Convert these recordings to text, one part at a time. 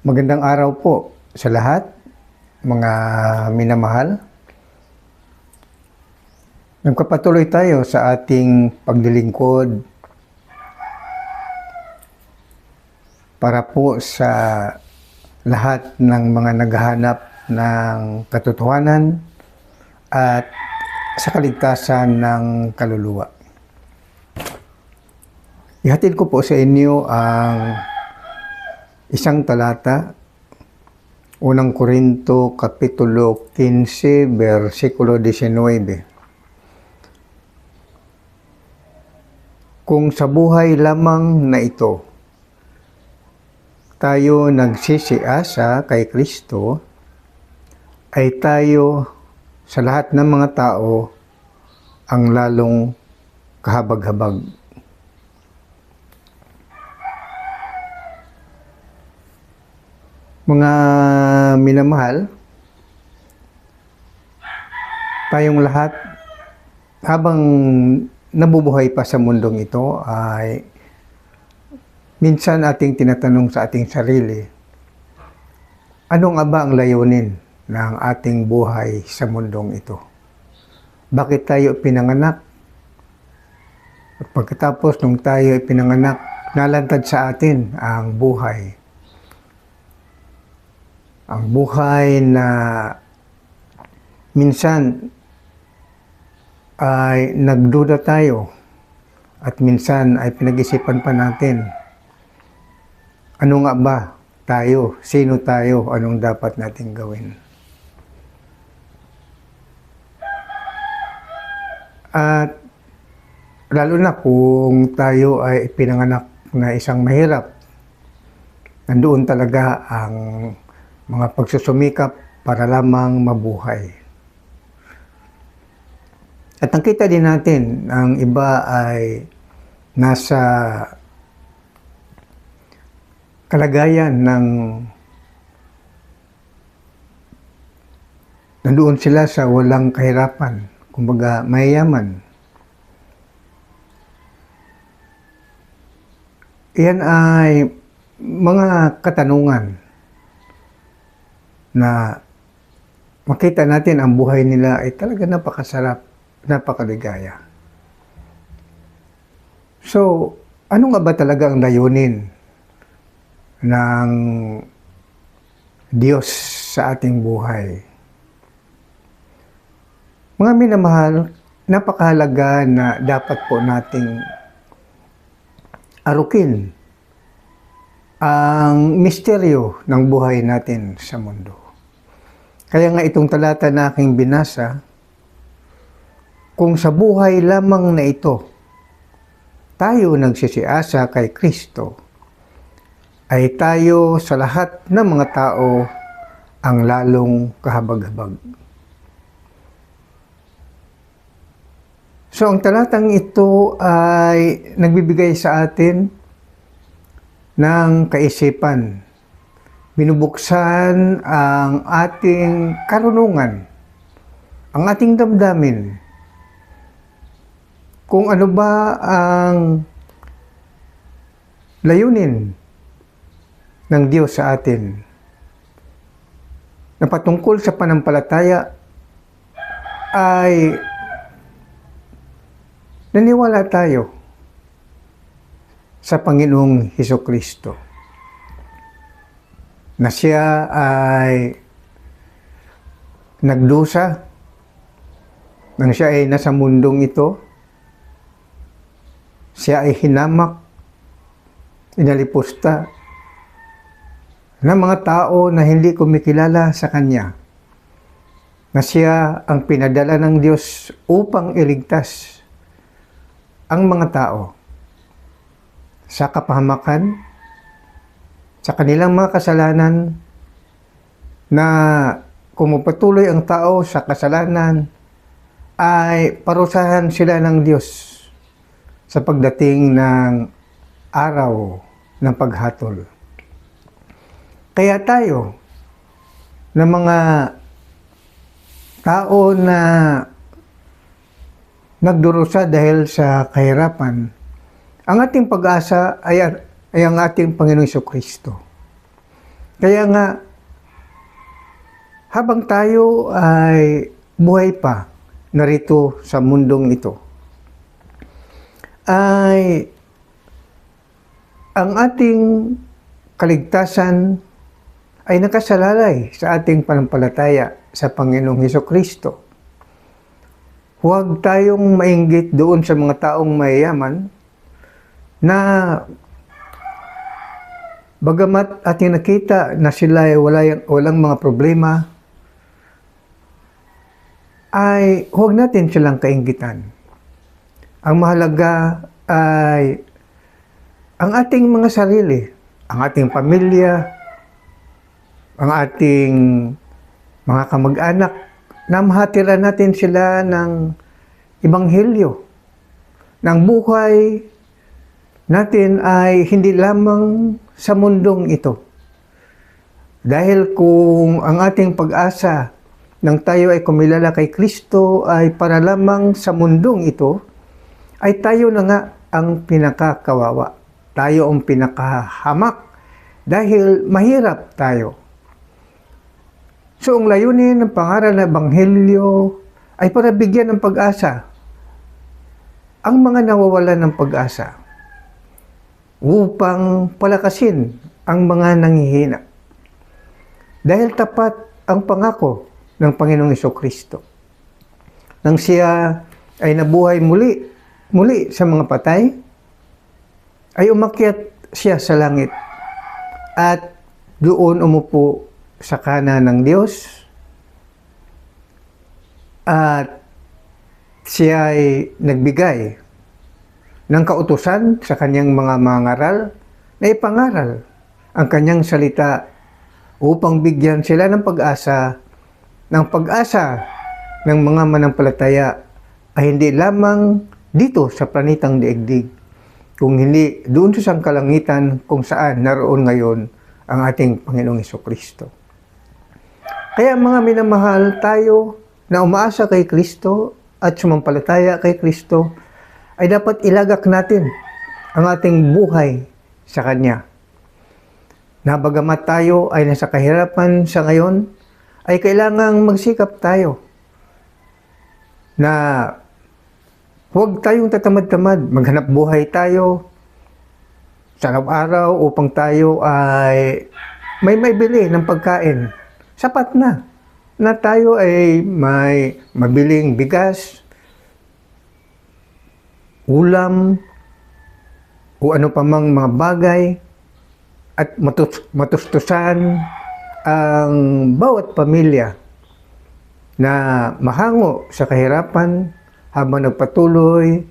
Magandang araw po sa lahat, mga minamahal. Nagpapatuloy tayo sa ating paglilingkod para po sa lahat ng mga naghahanap ng katotohanan at sa kaligtasan ng kaluluwa. Ihatid ko po sa inyo ang isang talata, unang Korinto, Kapitulo 15, versikulo 19. Kung sa buhay lamang na ito, tayo nagsisiasa kay Kristo, ay tayo sa lahat ng mga tao ang lalong kahabag-habag. Mga minamahal, tayong lahat habang nabubuhay pa sa mundong ito ay minsan ating tinatanong sa ating sarili, ano nga ba ang layunin ng ating buhay sa mundong ito? Bakit tayo pinanganak? At pagkatapos nung tayo pinanganak, nalantad sa atin ang buhay. Ang buhay na minsan ay nagduda tayo at minsan ay pinag-isipan pa natin. Ano nga ba tayo? Sino tayo? Anong dapat natin gawin? At lalo na kung tayo ay pinanganak na isang mahirap, nandoon talaga ang mga pagsusumikap para lamang mabuhay. At nakita din natin, ang iba ay nasa kalagayan ng nandoon sila sa walang kahirapan, kumbaga mayayaman. Iyan ay mga katanungan na makita natin ang buhay nila ay talaga napakasarap, napakaligaya. So, ano nga ba talaga ang layunin ng Diyos sa ating buhay? Mga minamahal, napakahalaga na dapat po nating arukin ang misteryo ng buhay natin sa mundo. Kaya nga itong talata na aking binasa, kung sa buhay lamang na ito, tayo nagsisiasa kay Kristo, ay tayo sa lahat ng mga tao ang lalong kahabag-habag. So ang talatang ito ay nagbibigay sa atin ng kaisipan. Binubuksan ang ating karunungan, ang ating damdamin, kung ano ba ang layunin ng Diyos sa atin na patungkol sa panampalataya ay naniwala tayo sa Panginoong Hesukristo, na siya ay nagdusa nang siya ay nasa mundong ito. Siya ay hinamak, inalipusta ng mga tao na hindi kumikilala sa Kanya, na siya ang pinadala ng Diyos upang iligtas ang mga tao sa kapahamakan, sa kanilang mga kasalanan, na kung magpatuloy ang tao sa kasalanan, ay parusahan sila ng Diyos sa pagdating ng araw ng paghatol. Kaya tayo, na mga tao na nagdurusa dahil sa kahirapan, ang ating pag-asa ay ang ating Panginoong Jesucristo. Kaya nga, habang tayo ay buhay pa narito sa mundong ito, ay ang ating kaligtasan ay nakasalalay sa ating panampalataya sa Panginoong Hesukristo. Huwag tayong mainggit doon sa mga taong mayayaman na bagamat ating nakita na sila ay walang mga problema, ay huwag natin silang kainggitan. Ang mahalaga ay ang ating mga sarili, ang ating pamilya, ang ating mga kamag-anak, na mahatiran natin sila ng Ebanghelyo, ng buhay natin ay hindi lamang sa mundong ito. Dahil kung ang ating pag-asa nang tayo ay kumilala kay Kristo ay para lamang sa mundong ito, ay tayo na nga ang pinakakawawa. Tayo ang pinakahamak dahil mahirap tayo. So, ang layunin ng pangaral ng Ebanghelyo ay para bigyan ng pag-asa ang mga nawawalan ng pag-asa upang palakasin ang mga nanghihina. Dahil tapat ang pangako ng Panginoong Hesukristo. Nang siya ay nabuhay muli sa mga patay, ay umakyat siya sa langit at doon umupo sa kanan ng Diyos at siya ay nagbigay ng kautusan sa kanyang mga mangaral na ipangaral ang kanyang salita upang bigyan sila ng pag-asa ng mga manampalataya ay hindi lamang dito sa planetang daigdig, kung hindi doon sa sangkalangitan kung saan naroon ngayon ang ating Panginoong Hesukristo. Kaya mga minamahal, tayo na umaasa kay Kristo at sumampalataya kay Kristo ay dapat ilagak natin ang ating buhay sa Kanya. Na bagamat tayo ay nasa kahirapan sa ngayon, ay kailangang magsikap tayo na huwag tayong tatamad-tamad, maghanap buhay tayo sa araw-araw upang tayo ay may bili ng pagkain. Sapat na tayo ay may mabiling bigas, ulam, o ano pa mang mga bagay, at matustusan ang bawat pamilya na mahango sa kahirapan habang nagpatuloy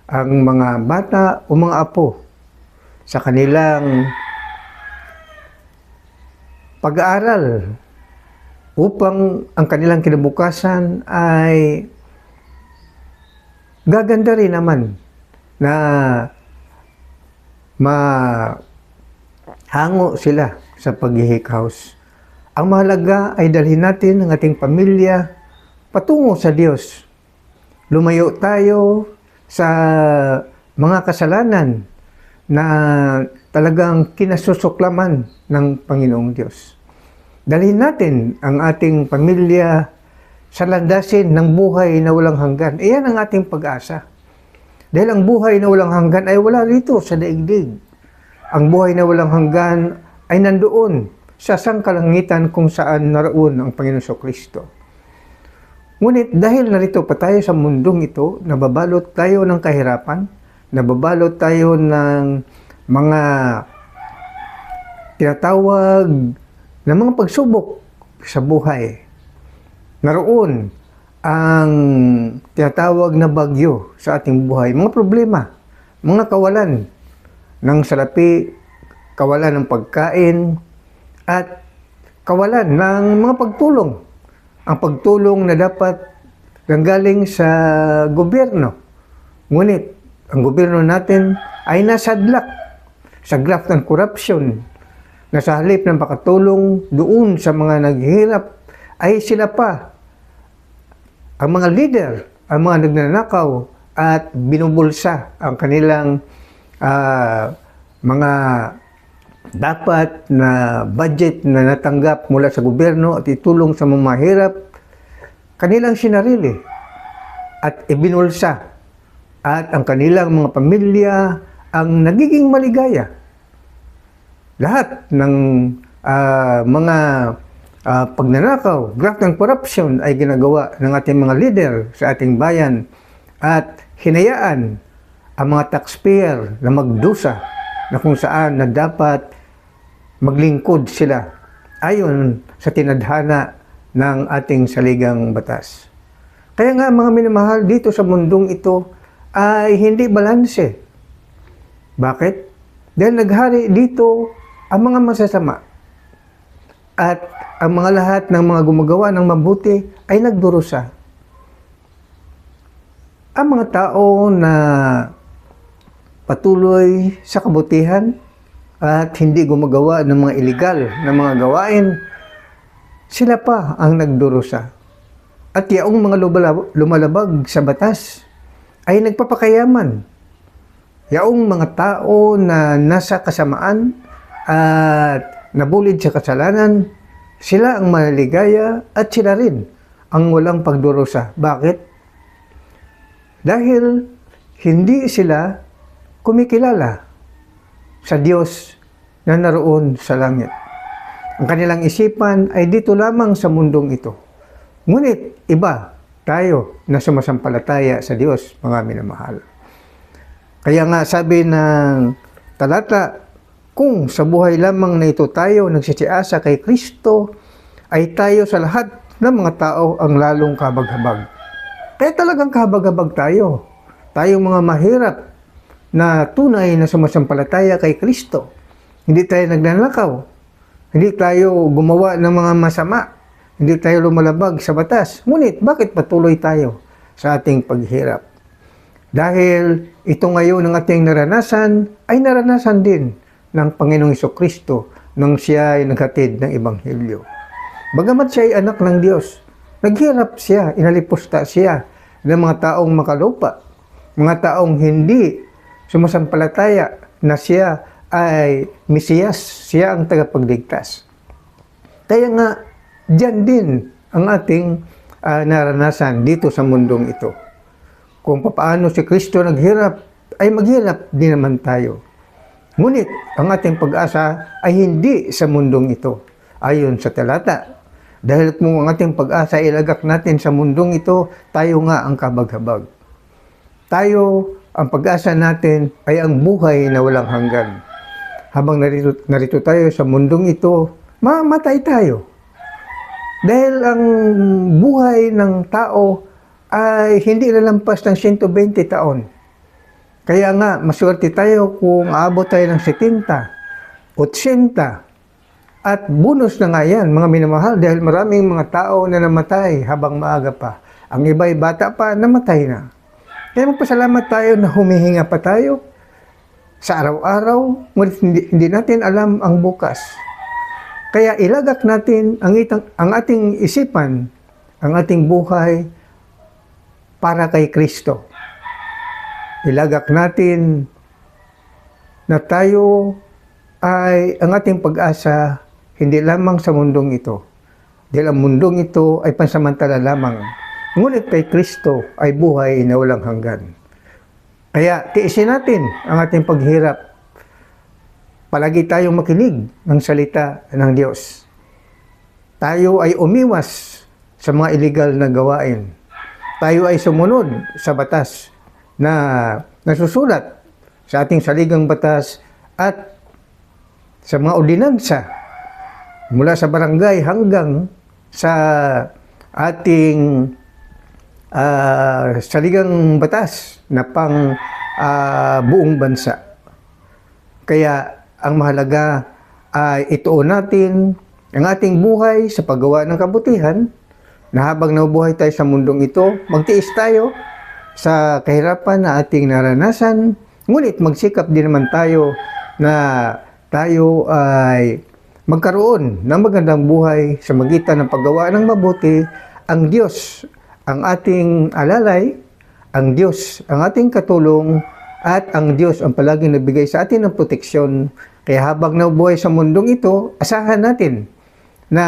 ang mga bata o mga apo sa kanilang pag-aaral upang ang kanilang kinabukasan ay gaganda rin naman na mahango sila sa paghihikhouse. Ang mahalaga ay dalhin natin ang ating pamilya patungo sa Diyos. Lumayo tayo sa mga kasalanan na talagang kinasusuklaman ng Panginoong Diyos. Dalhin natin ang ating pamilya sa landasin ng buhay na walang hanggan. Iyan ang ating pag-asa. Dahil ang buhay na walang hanggan ay wala rito sa daigdig. Ang buhay na walang hanggan ay nandoon sa sangkalangitan kung saan naroon ang Panginoon Kristo. Ngunit dahil narito pa tayo sa mundong ito, nababalot tayo ng kahirapan, nababalot tayo ng mga tinatawag na mga pagsubok sa buhay. Naroon ang tinatawag na bagyo sa ating buhay, mga problema, mga kawalan ng salapi, kawalan ng pagkain, at kawalan ng mga pagtulong. Ang pagtulong na dapat nanggaling sa gobyerno. Ngunit, ang gobyerno natin ay nasadlak sa graph ng corruption na sa halip ng pakatulong doon sa mga naghihirap ay sila pa, ang mga leader, ang mga nagnanakaw at binubulsa ang kanilang mga dapat na budget na natanggap mula sa gobyerno at itulong sa mga mahirap, kanilang sinarili at ibinulsa. At ang kanilang mga pamilya ang nagiging maligaya. Lahat ng mga pagnanakaw, graft ng corruption ay ginagawa ng ating mga leader sa ating bayan at hinayaan ang mga taxpayer na magdusa na kung saan na dapat maglingkod sila ayon sa tinadhana ng ating saligang batas. Kaya nga mga minamahal, dito sa mundong ito ay hindi balanse. Bakit? Dahil naghari dito ang mga masasama at ang mga lahat ng mga gumagawa ng mabuti ay nagdurusa. Ang mga tao na patuloy sa kabutihan at hindi gumagawa ng mga illegal na mga gawain, sila pa ang nagdurusa. At yaong mga lumalabag sa batas ay nagpapakayaman. Yaong mga tao na nasa kasamaan at nabulid sa kasalanan, sila ang maligaya at sila rin ang walang pagdurusa. Bakit? Dahil hindi sila kumikilala sa Diyos na naroon sa langit. Ang kanilang isipan ay dito lamang sa mundong ito. Ngunit iba tayo na sumasampalataya sa Diyos, mga minamahal. Kaya nga sabi ng talata, kung sa buhay lamang na ito tayo nagsisiasa kay Kristo, ay tayo sa lahat ng mga tao ang lalong kabag-habag. Kaya talagang kabag-habag tayo. Tayong mga mahirap na tunay na sumasampalataya kay Kristo. Hindi tayo nagnanakaw. Hindi tayo gumawa ng mga masama. Hindi tayo lumalabag sa batas. Ngunit, bakit patuloy tayo sa ating paghirap? Dahil ito ngayon ang ating naranasan, ay naranasan din ng Panginoong Jesucristo nang siya ay naghatid ng Ebanghelyo. Bagamat siya ay anak ng Diyos, naghirap siya, inalipusta siya ng mga taong makalupa, mga taong hindi sumasampalataya na siya ay Mesiyas, siya ang tagapagligtas. Kaya nga, diyan din ang ating naranasan dito sa mundong ito. Kung paano si Kristo naghirap, ay maghirap din naman tayo. Ngunit, ang ating pag-asa ay hindi sa mundong ito, ayon sa talata. Dahil kung ang ating pag-asa ilagak natin sa mundong ito, tayo nga ang kabag-habag. Tayo, ang pag-asa natin ay ang buhay na walang hanggan. Habang narito tayo sa mundong ito, mamatay tayo. Dahil ang buhay ng tao ay hindi lalampas ng 120 taon. Kaya nga, maswerte tayo kung aabot tayo ng 70, 80, at bonus na nga yan, mga minamahal, dahil maraming mga tao na namatay habang maaga pa. Ang iba'y bata pa, namatay na. Kaya magpasalamat tayo na humihinga pa tayo sa araw-araw, ngunit hindi natin alam ang bukas. Kaya ilagak natin ang ating isipan, ang ating buhay para kay Kristo. Ilagak natin na tayo ay ang ating pag-asa hindi lamang sa mundong ito. Dahil ang mundong ito ay pansamantala lamang. Ngunit kay Kristo ay buhay na walang hanggan. Kaya tiisin natin ang ating paghirap. Palagi tayong makinig ng salita ng Diyos. Tayo ay umiwas sa mga illegal na gawain. Tayo ay sumunod sa batas na nasusulat sa ating saligang batas at sa mga ordinansa mula sa barangay hanggang sa ating saligang batas na pang buong bansa. Kaya ang mahalaga ay ituon natin ang ating buhay sa paggawa ng kabutihan na habang nabubuhay tayo sa mundong ito, magtiis tayo sa kahirapan na ating naranasan, ngunit magsikap din naman tayo na tayo ay magkaroon ng magandang buhay sa magitan ng paggawa ng mabuti. Ang Diyos ang ating alalay, ang Diyos ang ating katulong, at ang Diyos ang palaging nagbigay sa atin ng proteksyon Kaya habang nabubuhay sa mundong ito, asahan natin na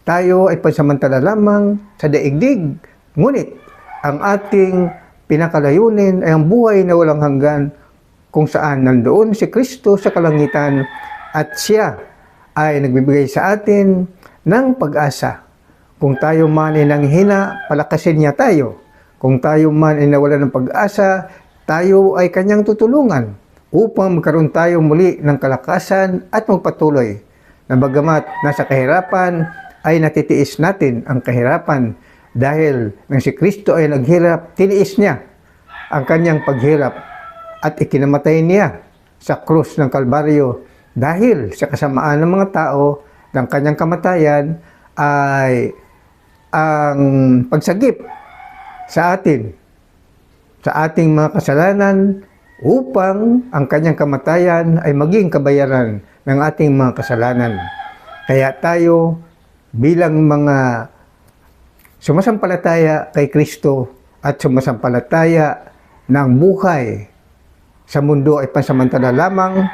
tayo ay pansamantala lamang sa daigdig. Ngunit ang ating pinakalayunin ay ang buhay na walang hanggan, kung saan nandoon si Kristo sa kalangitan at siya ay nagbibigay sa atin ng pag-asa. Kung tayo man ay nanghina, palakasin niya tayo. Kung tayo man ay nawala ng pag-asa, tayo ay kanyang tutulungan upang magkaroon tayo muli ng kalakasan at magpatuloy na bagamat nasa kahirapan ay natitiis natin ang kahirapan dahil nang si Kristo ay naghirap, tiniis niya ang kanyang paghirap at ikinamatay niya sa krus ng Kalbaryo dahil sa kasamaan ng mga tao ng kanyang kamatayan ay ang pagsagip sa atin, sa ating mga kasalanan upang ang kanyang kamatayan ay maging kabayaran ng ating mga kasalanan. Kaya tayo bilang mga sumasampalataya kay Kristo at sumasampalataya na ang buhay sa mundo ay pansamantala lamang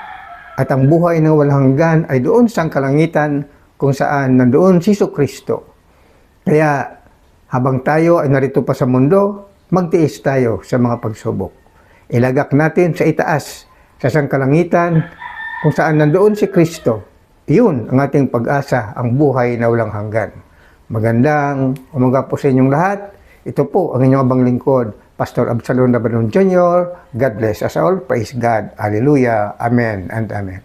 at ang buhay ng walang hanggan ay doon sa kalangitan kung saan nandoon si Kristo. Kaya habang tayo ay narito pa sa mundo, magtiis tayo sa mga pagsubok. Ilagak natin sa itaas, sa sangkalangitan, kung saan nandoon si Kristo. Iyon ang ating pag-asa, ang buhay na walang hanggan. Magandang umaga po sa inyong lahat. Ito po ang inyong abang lingkod, Pastor Absalom Labanon Jr. God bless us all. Praise God. Hallelujah. Amen and amen.